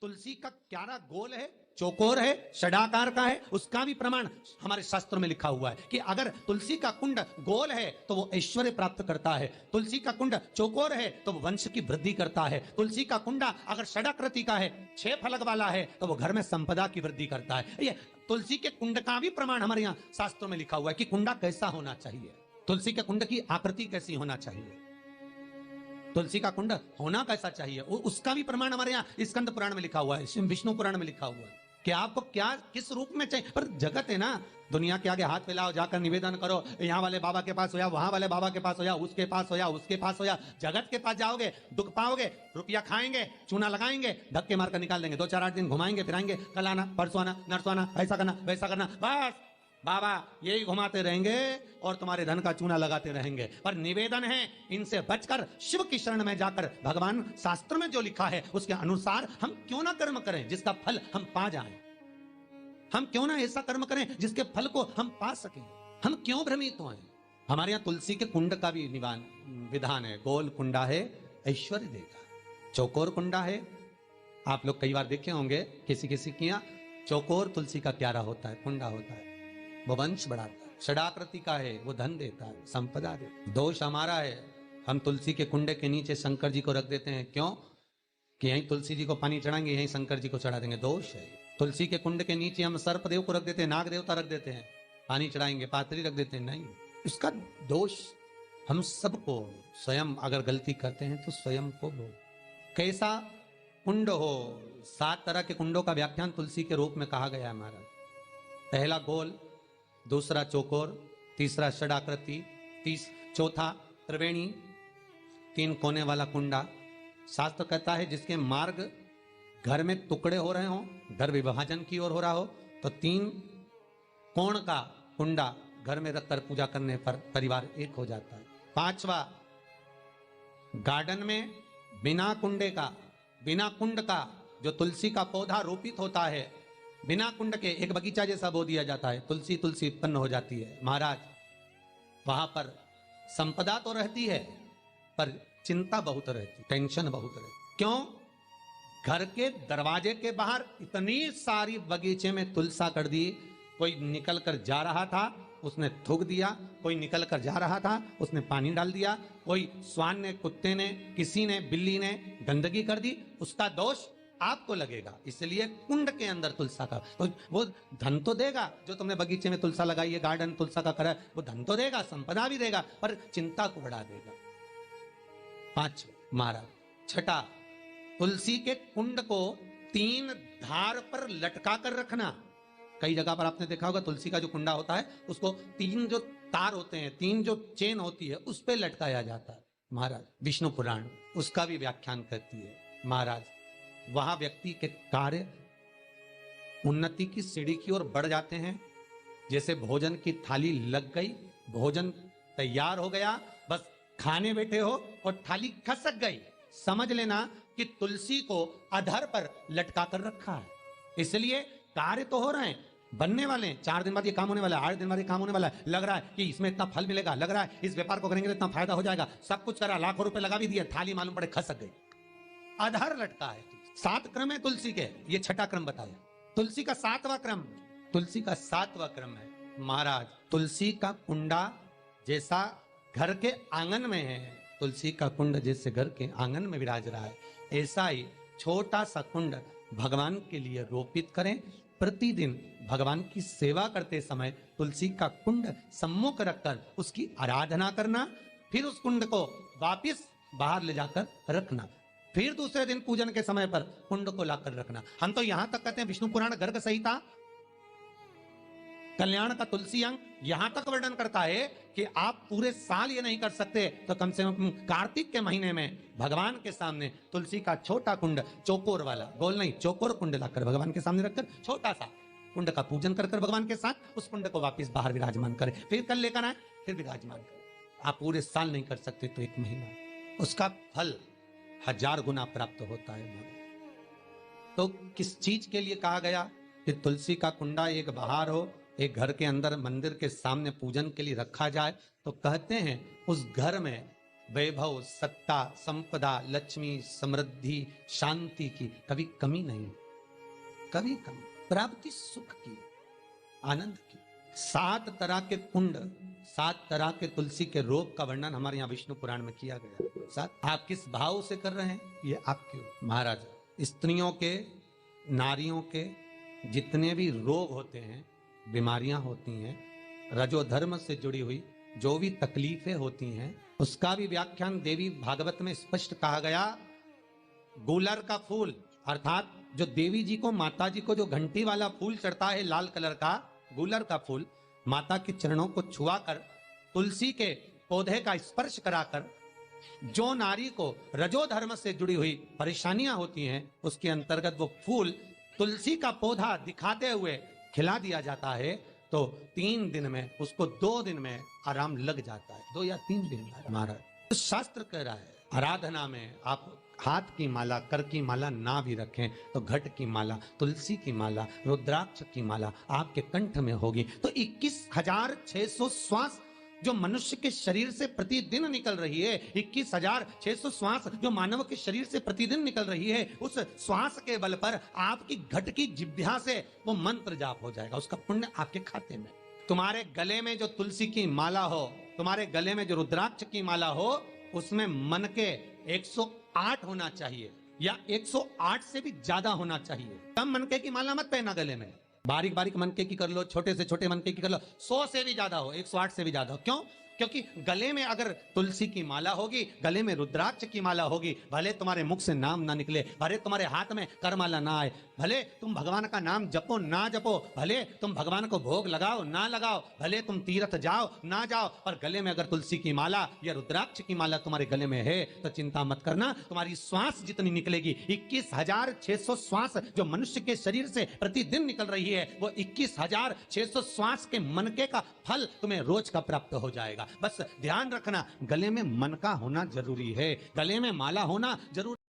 तुलसी का क्यारा गोल है, चौकोर है, षडाकार का है, उसका भी प्रमाण हमारे शास्त्रों में लिखा हुआ है कि अगर तुलसी का कुंड गोल है तो वो ऐश्वर्य प्राप्त करता है, तुलसी का कुंड चौकोर है तो वो वंश की वृद्धि करता है, तुलसी का कुंडा अगर षडाकृति का है, 6 फलक वाला है तो वो घर में संपदा की वृद्धि करता है। ये तुलसी के कुंड का भी प्रमाण हमारे यहाँ शास्त्रों में लिखा हुआ है कि कुंडा कैसा होना चाहिए, तुलसी के कुंड की आकृति कैसी होना चाहिए, तुलसी का कुंड होना कैसा चाहिए, उसका भी प्रमाण हमारे यहाँ स्कंद पुराण में लिखा हुआ है, विष्णु पुराण में लिखा हुआ है कि आपको क्या किस रूप में चाहिए। पर जगत है ना, दुनिया के आगे हाथ फैलाओ, जाकर निवेदन करो, यहाँ वाले बाबा के पास हो या वहां वाले बाबा के पास हो या उसके पास हो या उसके पास हो या जगत के पास जाओगे, दुख पाओगे, रुपया खाएंगे, चूना लगाएंगे, धक्के मारकर निकाल देंगे, 2-4-8 दिन घुमाएंगे फिराएंगे, कल आना परसों आना नरसों आना, ऐसा करना वैसा करना, बस बाबा यही घुमाते रहेंगे और तुम्हारे धन का चूना लगाते रहेंगे। पर निवेदन है इनसे बचकर शिव की शरण में जाकर भगवान शास्त्र में जो लिखा है उसके अनुसार हम क्यों ना कर्म करें जिसका फल हम पा जाएं, हम क्यों ना ऐसा कर्म करें जिसके फल को हम पा सकें, हम क्यों भ्रमित हों। हमारे यहाँ तुलसी के कुंड का भी विधान है, गोल कुंडा है ऐश्वर्य देगा, चौकोर कुंडा है, आप लोग कई बार देखे होंगे किसी किसी के यहाँ चौकोर तुलसी का क्यारा होता है, कुंडा होता है, वो वंश बढ़ाता है, षडाकृति का है वो धन देता है, संपदा देता है। दोष हमारा है, हम तुलसी के कुंडे के नीचे शंकर जी को रख देते हैं, क्यों कि यहीं तुलसी जी को पानी चढ़ाएंगे, यहीं शंकर जी को चढ़ा देंगे, दोष है। तुलसी के कुंड के नीचे हम सर्पदेव को रख देते हैं, नाग देवता रख देते हैं, पानी चढ़ाएंगे, पात्री रख देते हैं, नहीं, इसका दोष हम सबको, स्वयं अगर गलती करते हैं तो स्वयं को वो कैसा कुंड हो। 7 तरह के कुंडों का व्याख्यान तुलसी के रूप में कहा गया है महाराज। पहला गोल, दूसरा चौकोर, तीसरा षडाकृति, चौथा त्रिवेणी, 3 कोने वाला कुंडा। शास्त्र कहता है जिसके मार्ग घर में टुकड़े हो रहे हों, घर विभाजन की ओर हो रहा हो, तो 3 कोण का कुंडा घर में रखकर पूजा करने पर परिवार एक हो जाता है। 5वां, गार्डन में बिना कुंडे का, बिना कुंड का जो तुलसी का पौधा रोपित होता है, बिना कुंड के एक बगीचा जैसा बो दिया जाता है, तुलसी तुलसी उत्पन्न हो जाती है। महाराज वहां पर संपदा तो रहती है पर चिंता बहुत रहती, टेंशन बहुत रहती। क्यों? घर के दरवाजे के बाहर इतनी सारी बगीचे में तुलसा कर दी, कोई निकल कर जा रहा था उसने थूक दिया, कोई निकल कर जा रहा था उसने पानी डाल दिया, कोई स्वान ने, कुत्ते ने, किसी ने, बिल्ली ने गंदगी कर दी, उसका दोष आपको लगेगा। इसलिए कुंड के अंदर तुलसा का, तो वो धन तो देगा, जो तुमने बगीचे में तुलसा लगाई है, गार्डन तुलसा का करा, वो धन तो देगा, संपदा भी देगा, पर चिंता को बढ़ा देगा। 5 महाराज। 6, तुलसी के कुंड को 3 धार पर लटका कर रखना। कई जगह पर आपने देखा होगा तुलसी का जो कुंडा होता है उसको 3 जो तार होते हैं, 3 जो चेन होती है उस पर लटकाया जाता है। महाराज विष्णु पुराण उसका भी व्याख्यान करती है। महाराज वहां व्यक्ति के कार्य उन्नति की सीढ़ी की ओर बढ़ जाते हैं। जैसे भोजन की थाली लग गई, भोजन तैयार हो गया, बस खाने बैठे हो और थाली खसक गई, समझ लेना कि तुलसी को अधर पर लटका कर रखा है। इसलिए कार्य तो हो रहे हैं, बनने वाले हैं, 4 दिन बाद ये काम होने वाला है, 8 दिन बाद ये काम होने वाला है, लग रहा है कि इसमें इतना फल मिलेगा, लग रहा है इस व्यापार को करेंगे तो इतना फायदा हो जाएगा, सब कुछ करा, लाखों रुपए लगा भी दिए, थाली मालूम पड़े खसक गई, अधर लटका है। 7 क्रम है तुलसी के, ये 6ठा क्रम बताया। तुलसी का 7वां क्रम, तुलसी का 7वां क्रम है महाराज, तुलसी का कुंडा जैसा घर के आंगन में है, तुलसी का कुंड जैसे घर के आंगन में विराज रहा है, ऐसा ही छोटा सा कुंड भगवान के लिए रोपित करें। प्रतिदिन भगवान की सेवा करते समय तुलसी का कुंड सम्मुख रखकर उसकी आराधना करना, फिर उस कुंड को वापिस बाहर ले जाकर रखना, फिर दूसरे दिन पूजन के समय पर कुंड को लाकर रखना। हम तो यहां तक कहते हैं विष्णु पुराण गर्ग संहिता कल्याण का तुलसी अंग यहां तक वर्णन करता है कि आप पूरे साल ये नहीं कर सकते तो कम से कम कार्तिक के महीने में भगवान के सामने तुलसी का छोटा कुंड, चौकोर वाला, गोल नहीं चौकोर कुंड लाकर भगवान के सामने रखकर छोटा सा कुंड का पूजन कर भगवान के साथ उस कुंड को वापस बाहर विराजमान करें, फिर कल लेकर आए, फिर विराजमान करें। आप पूरे साल नहीं कर सकते तो 1 महीना, उसका फल 1000 गुना प्राप्त होता है। तो किस चीज के लिए कहा गया कि तुलसी का कुंडा एक बाहर हो, एक घर के अंदर मंदिर के सामने पूजन के लिए रखा जाए? तो कहते हैं उस घर में वैभव, सत्ता, संपदा, लक्ष्मी, समृद्धि, शांति की कभी कमी नहीं, कभी कमी, प्राप्ति सुख की, आनंद की। 7 तरह के कुंड, 7 तरह के तुलसी के रोग का वर्णन हमारे यहाँ विष्णु पुराण में किया गया। 7 आप किस भाव से कर रहे हैं ये आपके महाराज। स्त्रियों के, नारियों के जितने भी रोग होते हैं, बीमारियां होती हैं, रजोधर्म से जुड़ी हुई जो भी तकलीफें होती हैं, उसका भी व्याख्यान देवी भागवत में स्पष्ट कहा गया। गूलर का फूल अर्थात जो देवी जी को, माता जी को जो घंटी वाला फूल चढ़ता है लाल कलर का, गूलर का फूल, माता के चरणों को छुआकर, तुलसी के पौधे का स्पर्श कराकर, जो नारी को रजोधर्म से जुड़ी हुई परेशानियां होती हैं, उसके अंतर्गत वो फूल तुलसी का पौधा दिखाते हुए खिला दिया जाता है, तो 3 दिन में, उसको 2 दिन में आराम लग जाता है। 2 या 3 दिन में महाराज। तो शास्त्र कह रहा है आराधना में आप हाथ की माला, कर की माला ना भी रखें तो घट की माला, तुलसी की माला, रुद्राक्ष की माला आपके कंठ में होगी, तो 21,600 श्वास जो मनुष्य के शरीर से प्रतिदिन निकल रही है, 21,600 श्वास जो मानव के शरीर से प्रतिदिन निकल रही है, उस श्वास के बल पर आपकी घट की जिह्वा से वो मंत्र जाप हो जाएगा, उसका पुण्य आपके खाते में। तुम्हारे गले में जो तुलसी की माला हो, तुम्हारे गले में जो रुद्राक्ष की माला हो, उसमें मन के 108 होना चाहिए या 108 से भी ज्यादा होना चाहिए। कम मनके की माला मत पहना गले में, बारीक बारीक मनके की कर लो, छोटे से छोटे मनके की कर लो, 100 से भी ज्यादा हो, 108 से भी ज्यादा हो। क्यों? क्योंकि गले में अगर तुलसी की माला होगी, गले में रुद्राक्ष की माला होगी, भले तुम्हारे मुख से नाम ना निकले, भले तुम्हारे हाथ में करमाला ना आए, भले तुम भगवान का नाम जपो ना जपो, भले तुम भगवान को भोग लगाओ ना लगाओ, भले तुम तीर्थ जाओ ना जाओ, पर गले में अगर तुलसी की माला या रुद्राक्ष की माला तुम्हारे गले में है तो चिंता मत करना, तुम्हारी श्वास जितनी निकलेगी, 21,600 श्वास जो मनुष्य के शरीर से प्रतिदिन निकल रही है, वो 21,600 श्वास के मनके का फल तुम्हें रोज का प्राप्त हो जाएगा। बस ध्यान रखना, गले में मन का होना जरूरी है, गले में माला होना जरूरी।